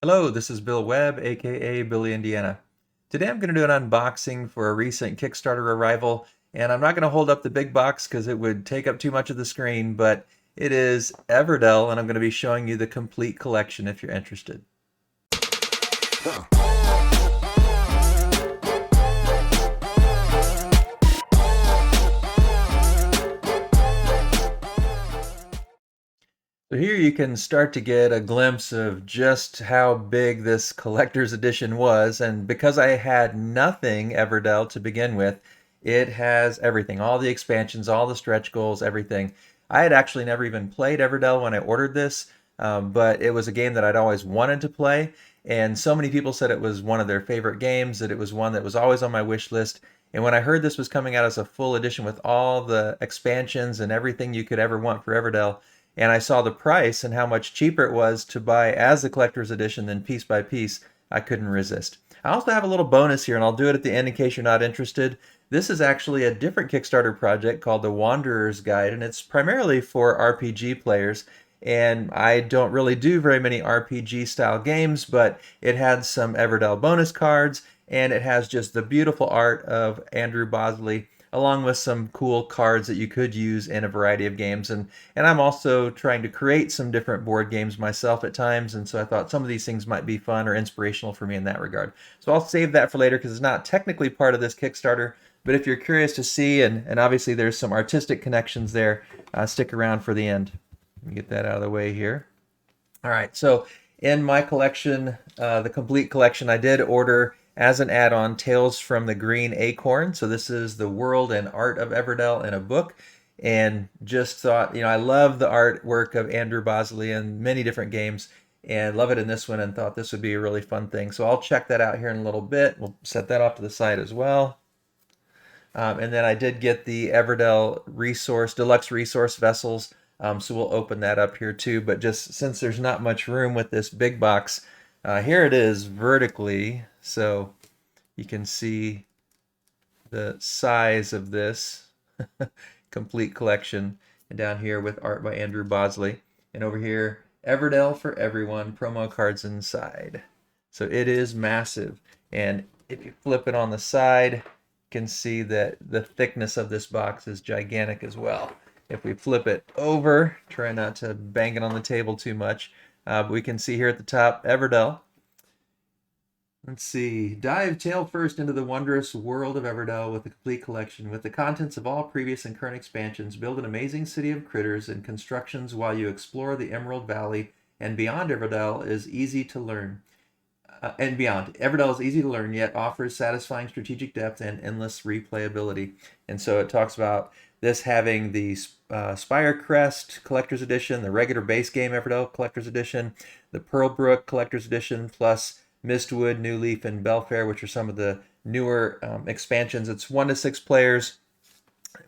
Hello, this is Bill Webb, aka Billy Indiana. Today I'm going to do an unboxing for a recent Kickstarter arrival, and I'm not going to hold up the big box because it would take up too much of the screen, but it is Everdell, and I'm going to be showing you the complete collection if you're interested. So here you can start to get a glimpse of just how big this collector's edition was, and because I had nothing Everdell to begin with, it has everything, all the expansions, all the stretch goals, everything. I had actually never even played Everdell when I ordered this, but it was a game that I'd always wanted to play, and so many people said it was one of their favorite games, that it was one that was always on my wish list. And when I heard this was coming out as a full edition with all the expansions and everything you could ever want for Everdell, and I saw the price and how much cheaper it was to buy as the collector's edition than piece by piece, I couldn't resist. I also have a little bonus here, and I'll do it at the end in case you're not interested. This is actually a different Kickstarter project called the Wanderer's Guide, and it's primarily for RPG players. And I don't really do very many RPG style games, but it had some Everdell bonus cards, and it has just the beautiful art of Andrew Bosley, along with some cool cards that you could use in a variety of games. And I'm also trying to create some different board games myself at times, and so I thought some of these things might be fun or inspirational for me in that regard. So I'll save that for later because it's not technically part of this Kickstarter, but if you're curious to see, and obviously there's some artistic connections there, stick around for the end. Let me get that out of the way here. All right, so in my collection, the complete collection, I did order as an add-on Tales from the Green Acorn. So this is the world and art of Everdell in a book, and just thought, I love the artwork of Andrew Bosley in many different games, and love it in this one, and thought this would be a really fun thing. So I'll check that out here in a little bit. We'll set that off to the side as well. And then I did get the Everdell Deluxe Resource Vessels. So we'll open that up here too. But just since there's not much room with this big box, here it is vertically. So you can see the size of this complete collection. And down here with art by Andrew Bosley. And over here, Everdell for everyone, promo cards inside. So it is massive. And if you flip it on the side, can see that the thickness of this box is gigantic as well. If we flip it over, try not to bang it on the table too much, but we can see here at the top, Everdell. Let's see, dive tail first into the wondrous world of Everdell with a complete collection. With the contents of all previous and current expansions, build an amazing city of critters and constructions while you explore the Emerald Valley and beyond. Everdell is easy to learn. Everdell is easy to learn, yet offers satisfying strategic depth and endless replayability. And so it talks about this having the Spire Crest Collector's Edition, the regular base game Everdell Collector's Edition, the Pearlbrook Collector's Edition, plus Mistwood, New Leaf, and Belfair, which are some of the newer expansions. It's 1 to 6 players.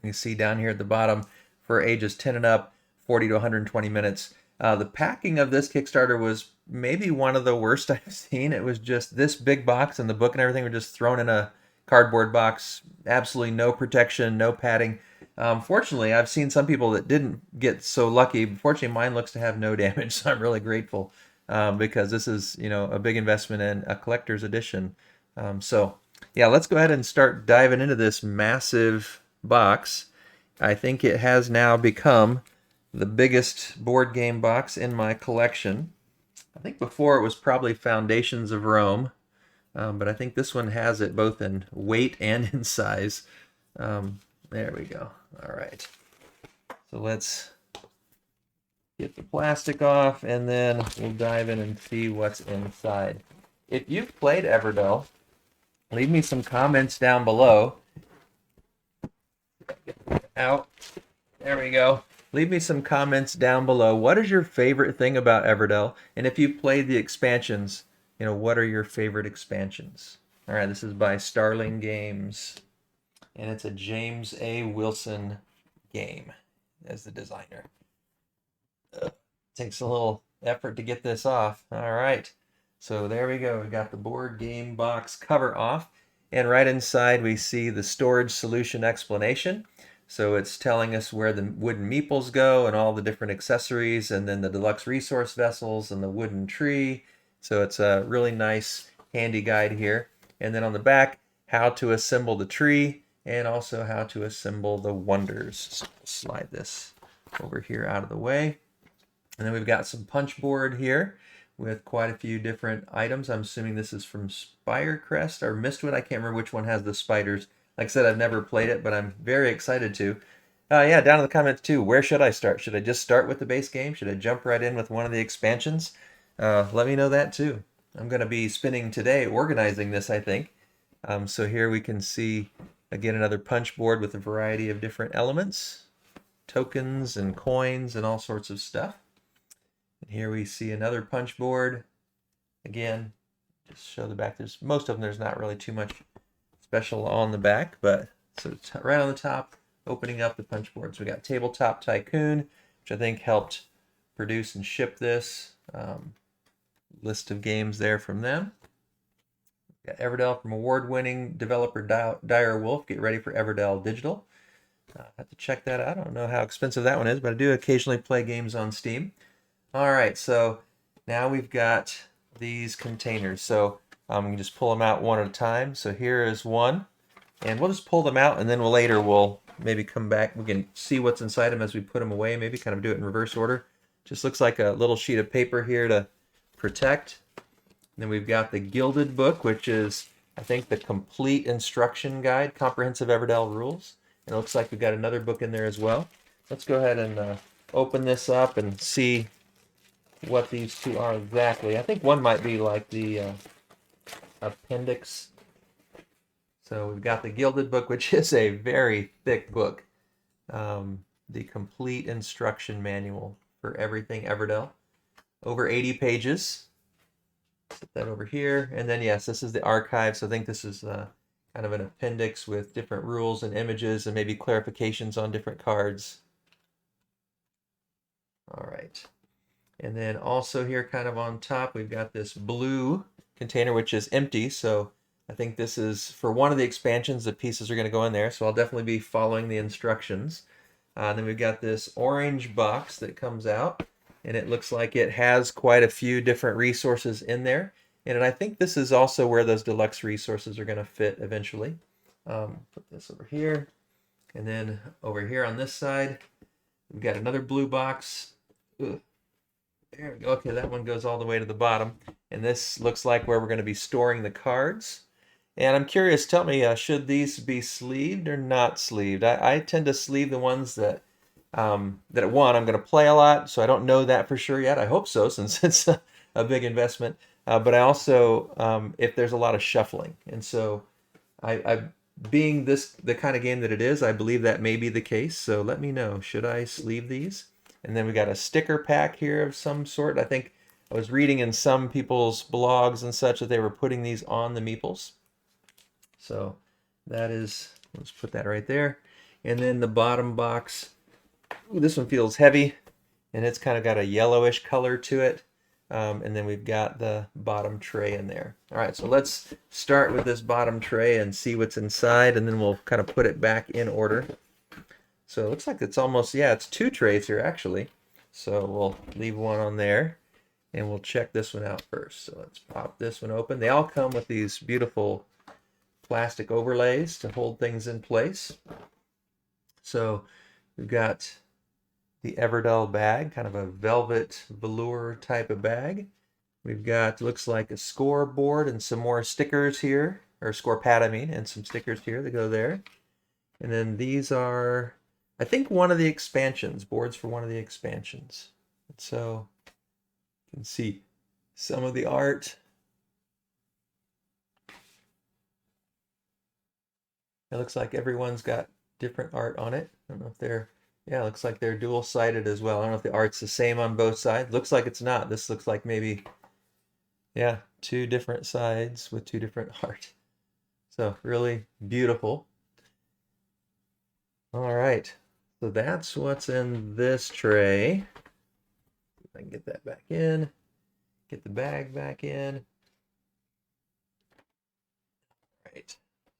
You see down here at the bottom, for ages 10 and up, 40 to 120 minutes. The packing of this Kickstarter was maybe one of the worst I've seen. It was just this big box, and the book and everything were just thrown in a cardboard box. Absolutely no protection, no padding. Fortunately, I've seen some people that didn't get so lucky. Fortunately, mine looks to have no damage, so I'm really grateful because this is, a big investment in a collector's edition. So yeah, let's go ahead and start diving into this massive box. I think it has now become the biggest board game box in my collection. I think before it was probably Foundations of Rome, but I think this one has it both in weight and in size. There we go. All right. So let's get the plastic off, and then we'll dive in and see what's inside. If you've played Everdell, leave me some comments down below. Out. There we go. Leave me some comments down below. What is your favorite thing about Everdell? And if you played the expansions, what are your favorite expansions? All right, this is by Starling Games, and it's a James A. Wilson game as the designer. Takes a little effort to get this off. All right, so there we go. We got the board game box cover off, and right inside we see the storage solution explanation. So it's telling us where the wooden meeples go and all the different accessories, and then the deluxe resource vessels and the wooden tree So it's a really nice handy guide here. And then on the back, how to assemble the tree and also how to assemble the wonders. So slide this over here out of the way. And then we've got some punch board here with quite a few different items. I'm assuming this is from Spirecrest or Mistwood. I can't remember which one has the spiders. Like I said, I've never played it, but I'm very excited to. Yeah, down in the comments too, where should I start? Should I just start with the base game? Should I jump right in with one of the expansions? Let me know that too. I'm going to be spending today organizing this, I think. So here we can see, again, another punch board with a variety of different elements, tokens and coins and all sorts of stuff. And here we see another punch board. Again, just show the back. There's most of them, there's not really too much special on the back, but so it's right on the top, opening up the punch boards. We got Tabletop Tycoon, which I think helped produce and ship this. List of games there from them. We got Everdell from award-winning developer Dire Wolf. Get ready for Everdell Digital. I have to check that out. I don't know how expensive that one is, but I do occasionally play games on Steam. All right, so now we've got these containers. So we can just pull them out one at a time. So here is one, and we'll just pull them out, and then we'll maybe come back. We can see what's inside them as we put them away, maybe kind of do it in reverse order. Just looks like a little sheet of paper here to protect. And then we've got the Gilded Book, which is, I think, the complete instruction guide, Comprehensive Everdell Rules. And it looks like we've got another book in there as well. Let's go ahead and open this up and see what these two are exactly. I think one might be like the appendix. So we've got the Gilded Book, which is a very thick book. The complete instruction manual for everything Everdell. Over 80 pages. Set that over here. And then, yes, this is the archive. So I think this is kind of an appendix with different rules and images and maybe clarifications on different cards. All right. And then also here kind of on top, we've got this blue container, which is empty. So I think this is for one of the expansions, the pieces are going to go in there. So I'll definitely be following the instructions. And then we've got this orange box that comes out. And it looks like it has quite a few different resources in there. And I think this is also where those deluxe resources are going to fit eventually. Put this over here. And then over here on this side, we've got another blue box. Ugh. There we go. Okay, that one goes all the way to the bottom. And this looks like where we're going to be storing the cards. And I'm curious, tell me, should these be sleeved or not sleeved? I tend to sleeve the ones that I'm going to play a lot, so I don't know that for sure yet. I hope so, since it's a big investment. But I also, if there's a lot of shuffling. And so being the kind of game that it is, I believe that may be the case. So let me know, should I sleeve these? And then we got a sticker pack here of some sort. I think I was reading in some people's blogs and such that they were putting these on the meeples. So that is, let's put that right there. And then the bottom box, ooh, this one feels heavy, and it's kind of got a yellowish color to it. And then we've got the bottom tray in there. All right, so let's start with this bottom tray and see what's inside, and then we'll kind of put it back in order. So it looks like it's almost, yeah, it's two trays here actually. So we'll leave one on there, and we'll check this one out first. So let's pop this one open. They all come with these beautiful plastic overlays to hold things in place. So we've got the Everdell bag, kind of a velvet velour type of bag. We've got, looks like a scoreboard and some more stickers here, or score pad, I mean, and some stickers here that go there. And then these are, I think, one of the expansions, boards for one of the expansions. And so you can see some of the art. It looks like everyone's got different art on it. I don't know if they're, yeah, it looks like they're dual-sided as well. I don't know if the art's the same on both sides. Looks like it's not. This looks like maybe, yeah, two different sides with two different art. So really beautiful. All right, so that's what's in this tray. If I can get that back in, get the bag back in. All right.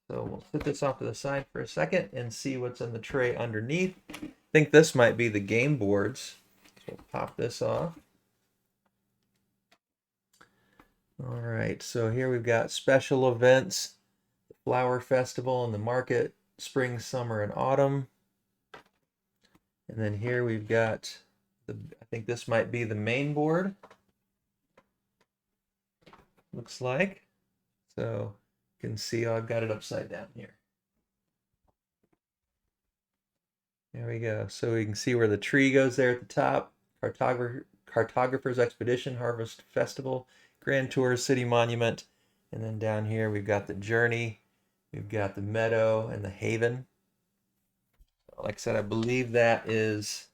So we'll put this off to the side for a second and see what's in the tray underneath. I think this might be the game boards. So we'll pop this off. All right, so here we've got special events, the Flower Festival and the Market, Spring, Summer, and Autumn. And then here we've got I think this might be the main board. Looks like. So you can see I've got it upside down here. There we go. So we can see where the tree goes there at the top. Cartographer's Expedition, Harvest Festival, Grand Tour, City Monument. And then down here we've got the Journey. We've got the Meadow and the Haven. Like I said, I believe that is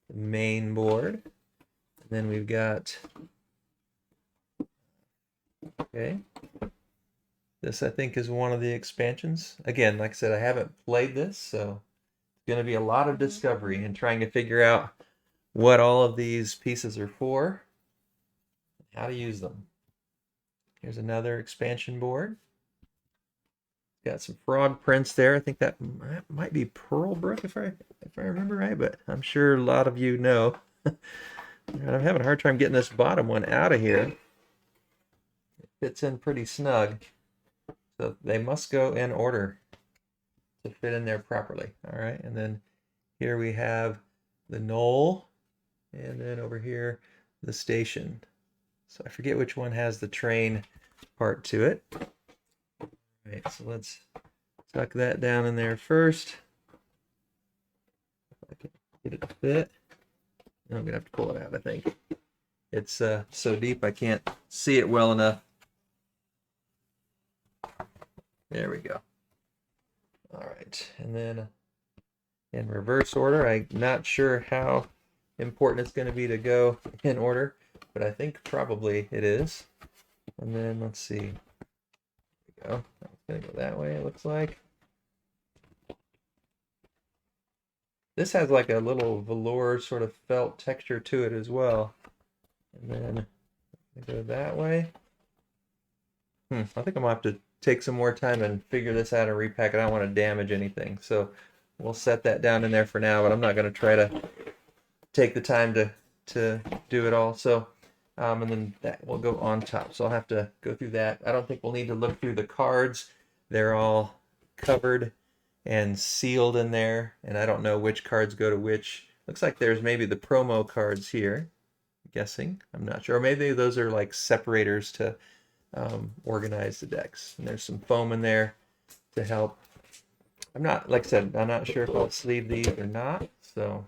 the main board. And then we've got, okay, this I think is one of the expansions. Again, like I said, I haven't played this, so it's going to be a lot of discovery and trying to figure out what all of these pieces are for, how to use them. Here's another expansion board. Got some frog prints there. I think that might be Pearlbrook if I remember right, but I'm sure a lot of you know. I'm having a hard time getting this bottom one out of here. It fits in pretty snug. So they must go in order to fit in there properly. All right, and then here we have the knoll, and then over here the station. So I forget which one has the train part to it. All right, so let's tuck that down in there first. If I can get it to fit. I'm gonna have to pull it out, I think. It's so deep I can't see it well enough. There we go. All right, and then in reverse order, I'm not sure how important it's going to be to go in order, but I think probably it is. And then let's see. There we go. It's going to go that way, it looks like. This has like a little velour sort of felt texture to it as well. And then go that way. I think I'm going to have to take some more time and figure this out and repack it. I don't want to damage anything. So we'll set that down in there for now, but I'm not going to try to take the time to do it all. So, and then that will go on top. So I'll have to go through that. I don't think we'll need to look through the cards. They're all covered and sealed in there, and I don't know which cards go to which. Looks like there's maybe the promo cards here, I'm guessing. I'm not sure. Or maybe those are like separators to organize the decks. And there's some foam in there to help. I'm not, like I said, I'm not sure if I'll sleeve these or not. So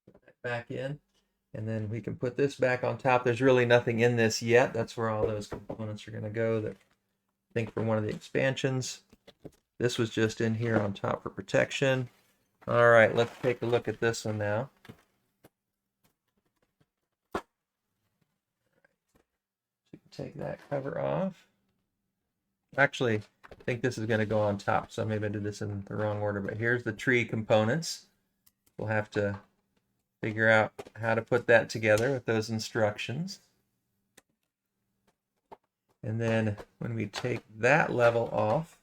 put that back in, and then we can put this back on top. There's really nothing in this yet. That's where all those components are going to go. That I think for one of the expansions. This was just in here on top for protection. All right, let's take a look at this one now. Take that cover off. Actually, I think this is going to go on top, so maybe I did this in the wrong order, but here's the tree components. We'll have to figure out how to put that together with those instructions. And then when we take that level off,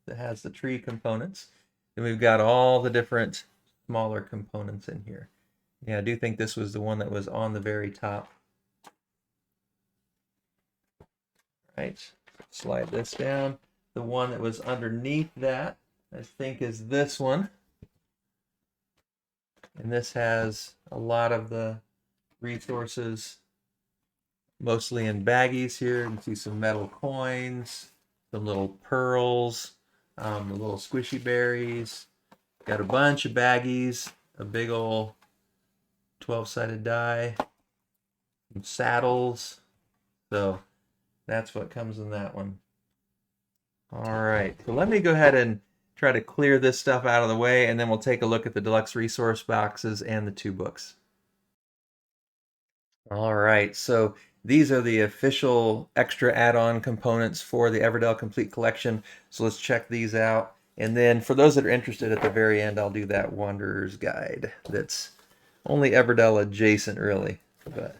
that has the tree components, then we've got all the different smaller components in here. Yeah, I do think this was the one that was on the very top. Right, slide this down. The one that was underneath that, I think, is this one. And this has a lot of the resources, mostly in baggies here. You can see some metal coins, some little pearls, the little squishy berries. Got a bunch of baggies, a big old 12-sided die, some saddles. So that's what comes in that one. All right, so let me go ahead and try to clear this stuff out of the way, and then we'll take a look at the deluxe resource boxes and the 2 books. All right, so these are the official extra add-on components for the Everdell Complete Collection. So let's check these out. And then for those that are interested, at the very end, I'll do that Wanderer's Guide. That's only Everdell adjacent, really. But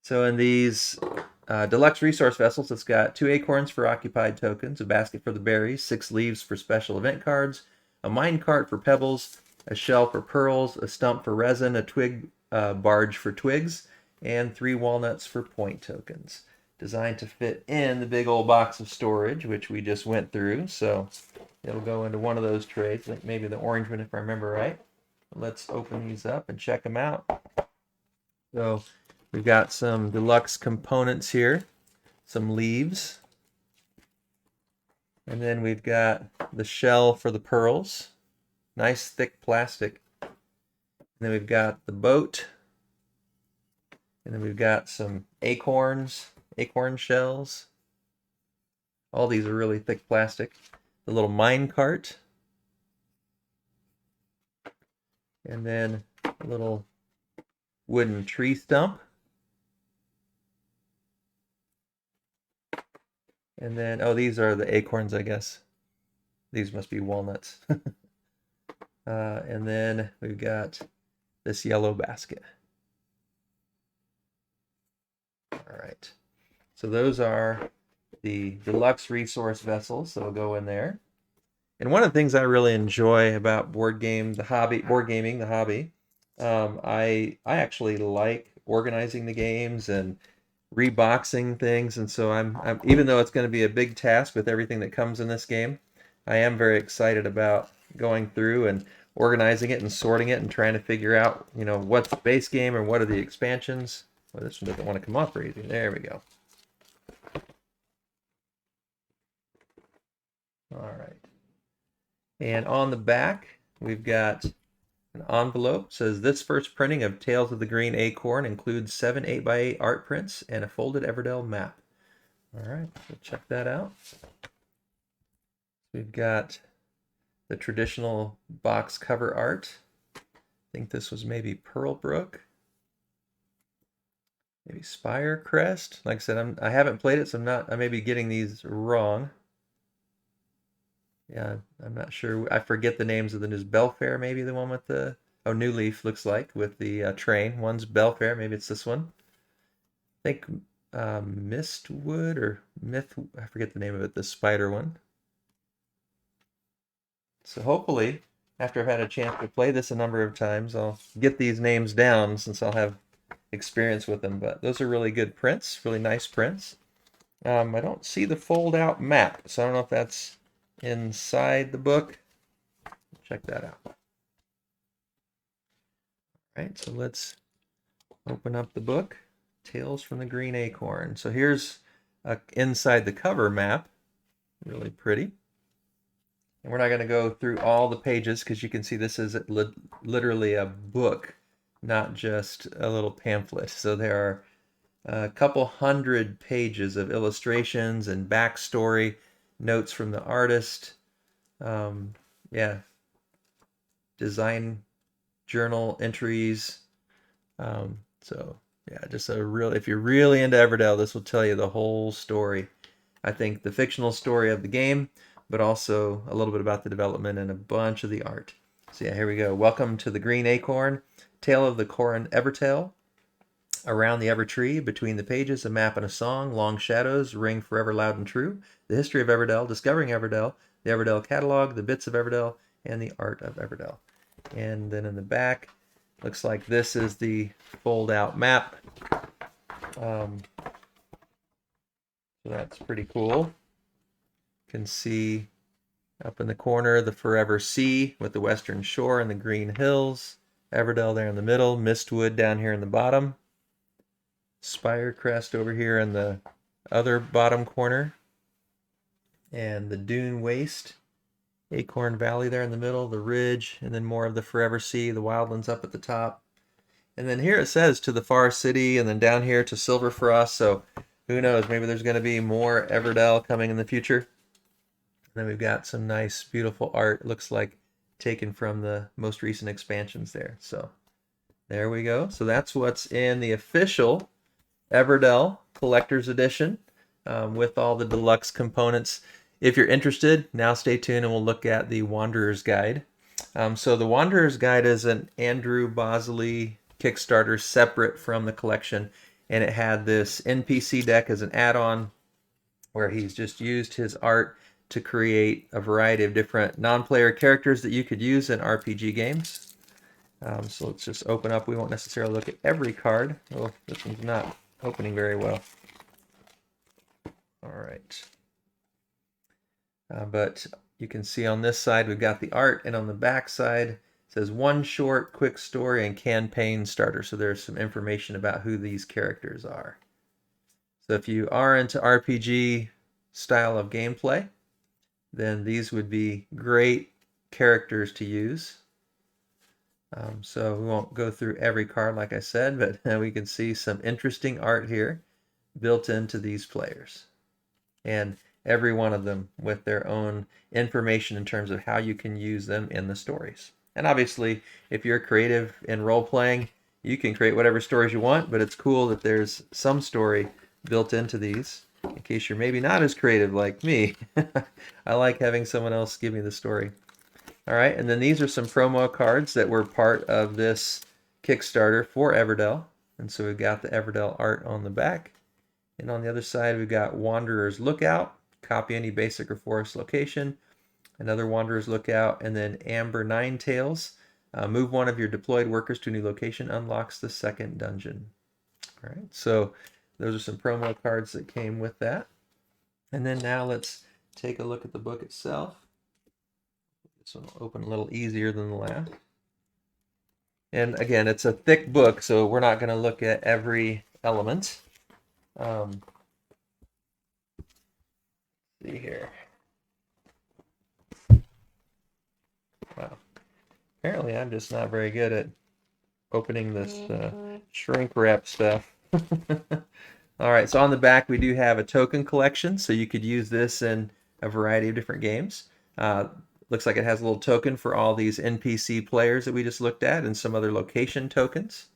so in these deluxe resource vessels, it's got 2 acorns for occupied tokens, a basket for the berries, 6 leaves for special event cards, a mine cart for pebbles, a shell for pearls, a stump for resin, a twig barge for twigs, and 3 walnuts for point tokens. Designed to fit in the big old box of storage, which we just went through. So it'll go into one of those trays, like maybe the orange one if I remember right. Let's open these up and check them out. So we've got some deluxe components here, some leaves, and then we've got the shell for the pearls, nice thick plastic. And then we've got the boat, and then we've got some acorns, acorn shells. All these are really thick plastic. The little mine cart, and then a little wooden tree stump. And then, oh, these are the acorns, I guess. These must be walnuts. And then we've got this yellow basket. All right. So those are the deluxe resource vessels that'll go in there. And one of the things I really enjoy about board gaming, the hobby, I actually like organizing the games and reboxing things, and so I'm even though it's going to be a big task with everything that comes in this game, I am very excited about going through and organizing it and sorting it and trying to figure out, you know, what's the base game and what are the expansions. Well, this one doesn't want to come off very easy. There we go. All right. And on the back, we've got an envelope. Says this first printing of Tales of the Green Acorn includes 7 8x8 art prints and a folded Everdell map. All right, so check that out. We've got the traditional box cover art. I think this was maybe Pearlbrook, maybe Spire Crest. Like I said, I haven't played it, so I may be getting these wrong. Yeah, I'm not sure. I forget the names of the news. Belfair, maybe the one with the, oh, New Leaf looks like with the train. One's Belfair, maybe it's this one. I think Mistwood or Myth, I forget the name of it, the spider one. So hopefully, after I've had a chance to play this a number of times, I'll get these names down since I'll have experience with them. But those are really good prints, really nice prints. I don't see the fold-out map, so I don't know if that's inside the book. Check that out. All right, so let's open up the book, Tales from the Green Acorn. So here's inside the cover map, really pretty. And we're not going to go through all the pages because you can see this is literally a book, not just a little pamphlet. So there are a couple hundred pages of illustrations and backstory, notes from the artist, yeah, design journal entries. So yeah, just a real, if you're really into Everdell, this will tell you the whole story. I think the fictional story of the game, but also a little bit about the development and a bunch of the art. So yeah, here we go. Welcome to the Green Acorn, Tale of the Corin Evertale. Around the Evertree, between the pages, a map and a song, long shadows ring forever loud and true. The history of Everdell, discovering Everdell, the Everdell catalog, the bits of Everdell, and the art of Everdell. And then in the back, looks like this is the fold-out map. So that's pretty cool. You can see up in the corner the Forever Sea with the western shore and the green hills. Everdell there in the middle, Mistwood down here in the bottom. Spire Crest over here in the other bottom corner, and the Dune Waste, Acorn Valley there in the middle, the ridge, and then more of the Forever Sea, the wildlands up at the top. And then here it says to the Far City, and then down here to Silverfrost, so who knows, maybe there's going to be more Everdell coming in the future. And then we've got some nice, beautiful art, looks like taken from the most recent expansions there. So there we go. So that's what's in the official Everdell Collector's Edition with all the deluxe components. If you're interested, now stay tuned and we'll look at the Wanderer's Guide. So the Wanderer's Guide is an Andrew Bosley Kickstarter separate from the collection, and it had this NPC deck as an add-on where he's just used his art to create a variety of different non-player characters that you could use in RPG games. So let's just open up. We won't necessarily look at every card. Oh, this one's not opening very well. All right. But you can see on this side we've got the art, and on the back side it says one short, quick story and campaign starter. So there's some information about who these characters are. So if you are into RPG style of gameplay, then these would be great characters to use. So we won't go through every card like I said, but we can see some interesting art here built into these players. And every one of them with their own information in terms of how you can use them in the stories. And obviously, if you're creative in role-playing, you can create whatever stories you want, but it's cool that there's some story built into these, in case you're maybe not as creative like me. I like having someone else give me the story. All right, and then these are some promo cards that were part of this Kickstarter for Everdell. And so we've got the Everdell art on the back. And on the other side, we've got Wanderer's Lookout, copy any basic or forest location. Another Wanderer's Lookout, and then Amber Nine Tails. Move one of your deployed workers to a new location, unlocks the second dungeon. All right, so those are some promo cards that came with that. And then now let's take a look at the book itself. This one will open a little easier than the last. And again, it's a thick book, so we're not going to look at every element. See here. Wow. Apparently I'm just not very good at opening this shrink wrap stuff. All right, so on the back we do have a token collection, so you could use this in a variety of different games. Looks like it has a little token for all these NPC players that we just looked at, and some other location tokens.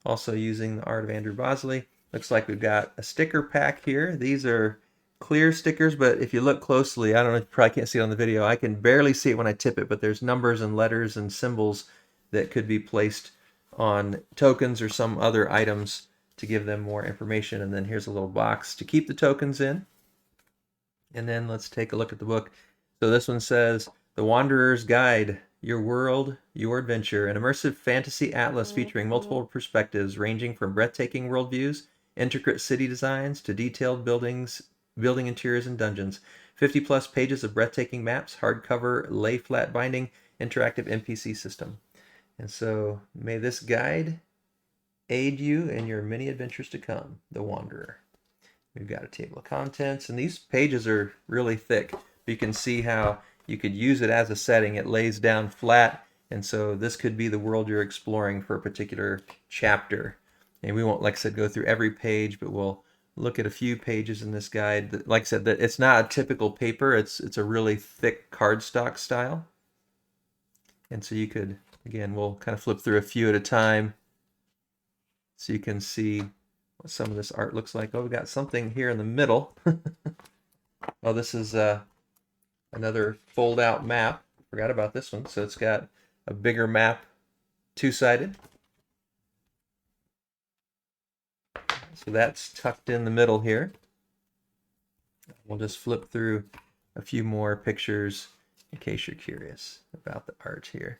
Also using the art of Andrew Bosley. Looks like we've got a sticker pack here. These are clear stickers, but if you look closely, I don't know, you probably can't see it on the video. I can barely see it when I tip it, but there's numbers and letters and symbols that could be placed on tokens or some other items to give them more information. And then here's a little box to keep the tokens in. And then let's take a look at the book. So this one says, The Wanderer's Guide, Your World, Your Adventure, an immersive fantasy atlas featuring multiple perspectives ranging from breathtaking worldviews, intricate city designs, to detailed building interiors and dungeons. 50 plus pages of breathtaking maps, hardcover, lay flat binding, interactive NPC system. And so may this guide aid you in your many adventures to come, The Wanderer. We've got a table of contents, and these pages are really thick. You can see how you could use it as a setting. It lays down flat, and so this could be the world you're exploring for a particular chapter. And we won't, like I said, go through every page, but we'll look at a few pages in this guide. Like I said, that it's not a typical paper. It's a really thick cardstock style. And so you could, again, we'll kind of flip through a few at a time so you can see what some of this art looks like. Oh, we got something here in the middle. Oh, this is another fold-out map. Forgot about this one. So it's got a bigger map, two-sided. So that's tucked in the middle here. We'll just flip through a few more pictures in case you're curious about the art here.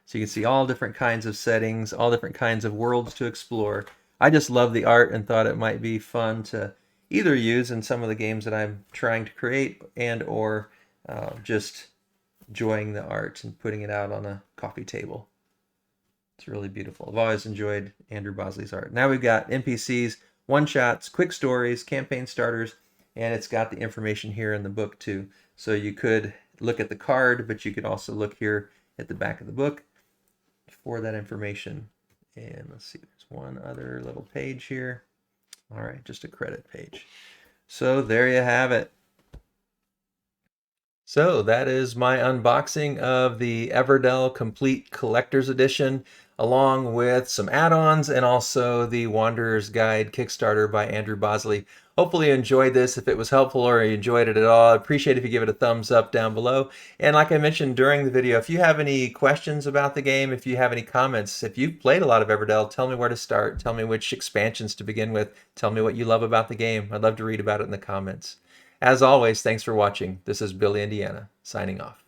So you can see all different kinds of settings, all different kinds of worlds to explore. I just love the art and thought it might be fun to either use in some of the games that I'm trying to create, and or just enjoying the art and putting it out on a coffee table. It's really beautiful. I've always enjoyed Andrew Bosley's art. Now we've got NPCs, one-shots, quick stories, campaign starters, and it's got the information here in the book too. So you could look at the card, but you could also look here at the back of the book for that information. And let's see, there's one other little page here. All right, just a credit page. So there you have it. So that is my unboxing of the Everdell Complete Collector's Edition, along with some add-ons and also the Wanderer's Guide Kickstarter by Andrew Bosley. Hopefully you enjoyed this. If it was helpful or you enjoyed it at all, I'd appreciate if you give it a thumbs up down below. And like I mentioned during the video, if you have any questions about the game, if you have any comments, if you've played a lot of Everdell, tell me where to start. Tell me which expansions to begin with. Tell me what you love about the game. I'd love to read about it in the comments. As always, thanks for watching. This is Billy, Indiana, signing off.